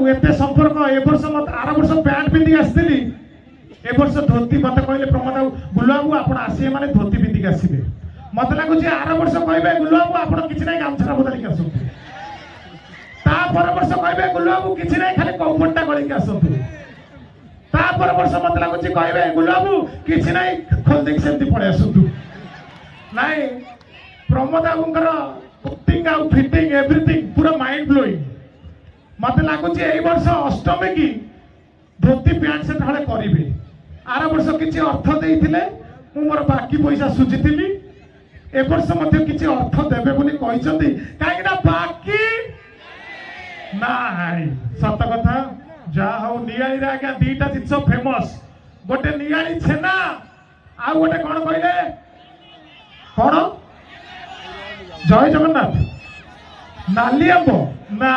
एते संपर्क ए वर्ष मत आर वर्ष पैंट पिंदी आसली ए वर्ष धोती मत कहले प्रमोद गुलाबू आपण आसी माने धोती पिंदी आसीबे मत लागु जे आर वर्ष कहबे गुलाबू आपण किछ नै गामछा बदली के आसु ता पर वर्ष कहबे गुलाबू किछ नै खाली कौपटा गळी के आसु ता पर वर्ष मत लागु जे कहबे गुलाबू किछ नै खोल देख सेमती पळे आसु नाही प्रमोद बाबूंकर कुकिंग आउ फिटिंग एवरीथिंग पूरा माइंड ब्लोइंग मत लगुच ए वर्ष अष्टमी की धोती पैंट से हले करेंगे आर वर्ष किसी अर्थ देते मोर बाकी पैसा सुझी ए वर्ष किसी अर्थ देवे बोली कहीं बाकी ना सत कथा जहा हूँ नियाली आज्ञा दीटा जिन फेमस गोटे नियाली छेना आउ गोटे कौन कहले कौन जय जगन्नाथ नाली आंब ना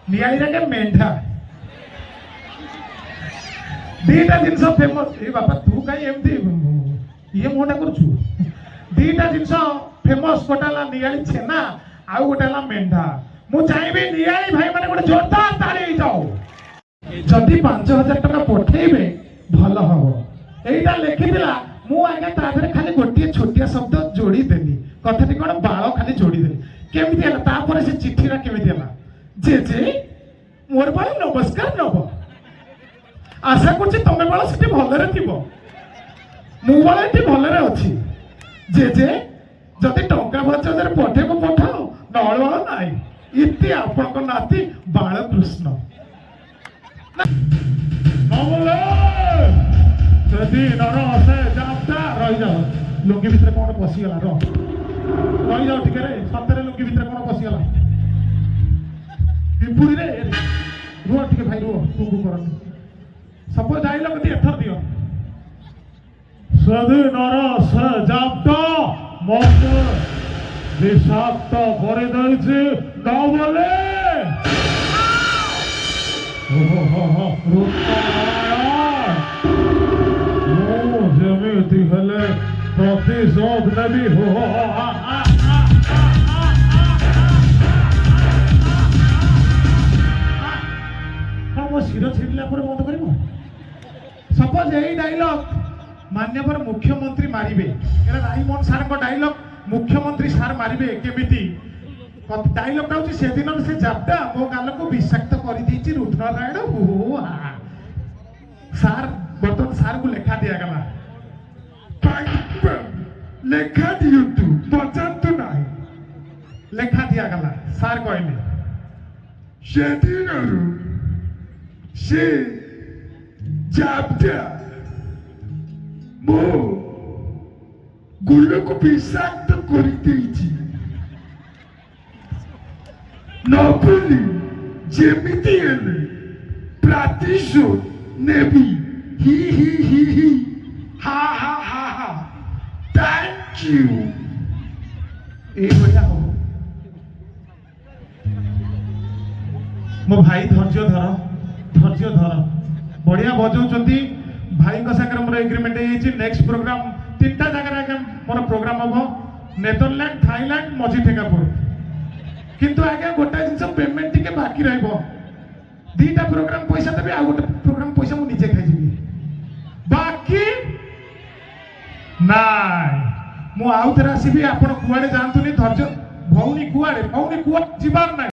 नियाली मेढा दीटा जिनस फेमस ए बाबा तू कहीं एमती ये मोटा करू दीटा जिनस फेमस गोटे नियाली छेना आउ गोटे मेढा मु चाहिए नियाली भाई मैंने गोटे जोरदार ताली जाओ जदि 5000 टका पठेबे भल हम एटा लिखिला मु आगे तादरे खाली गोटे छोटिया शब्द जोड़ी देली कथाटी कौन बाल खाली जोड़ी देली केमिति हला तापर से चिठीरा केमिति हला जे जे मोर बाल नमस्कार नब आशा करछि तमे बाल सेठी भलरे थिबो मु बाल एठी भलरे अछि जे जे जदि टंका 5000 पठेबो पठाओ नळ बाल नाही इति आपनक नाती बाल कृष्ण नमले जदि नर से जापटा रहि जाओ लुंगी भितर कौन पशिगला रहि जाओ ठीक रे सतरे लुंगी भितर कौन पशिगला पिपुरी रे रुआ ठीक भाई रुआ कुकु करन सब डायलॉग दी एथर दियो जदि नर से जापटा मत विषाक्त करे दैछि न बोले जमीती हेले प्रतिशोध नबी हो मो शिर छिड़ला पर बंद कर सपोज यही डायलॉग माननीय मुख्यमंत्री मारिबे राईमोहन सार को डायलॉग मुख्यमंत्री सार मारिबे केमिति डायलॉग टा से दिन से जापटा मो गाल को विषाक्त कर देछि रुद्रनारायण हो सार बर्तन सार को लेखा दिया गला लेखा दियो तू पचातु नाही लेखा दिया गला सार कहले से दिन से जापटा मो गुल्लो को विषाक्त कर देछि नौकरी जेमिति हेले प्रतिशोध नेबी ही हा हा हा हा थैंक यू ए बढ़िया हो मो भाई धैर्य धर बढ़िया बजाउछंती भाई का सागर मोर एग्रीमेंट है नेक्स्ट प्रोग्राम 3टा जगह आगे मोर प्रोग्राम हम नेदरलैंड थाईलैंड मझी ठेकापुर किंतु आगे गोटा जिन पेमेंट टिके बाकी रहबो 2टा प्रोग्राम पैसा देबे आ गोटे प्रोग्राम पैसा मु निजे खाइ जिबी बाकी नाय मु आउ थरा आसीबी आपण कुआडे जानतुनी धैर्य भौनी कुआडे जीवार नाय।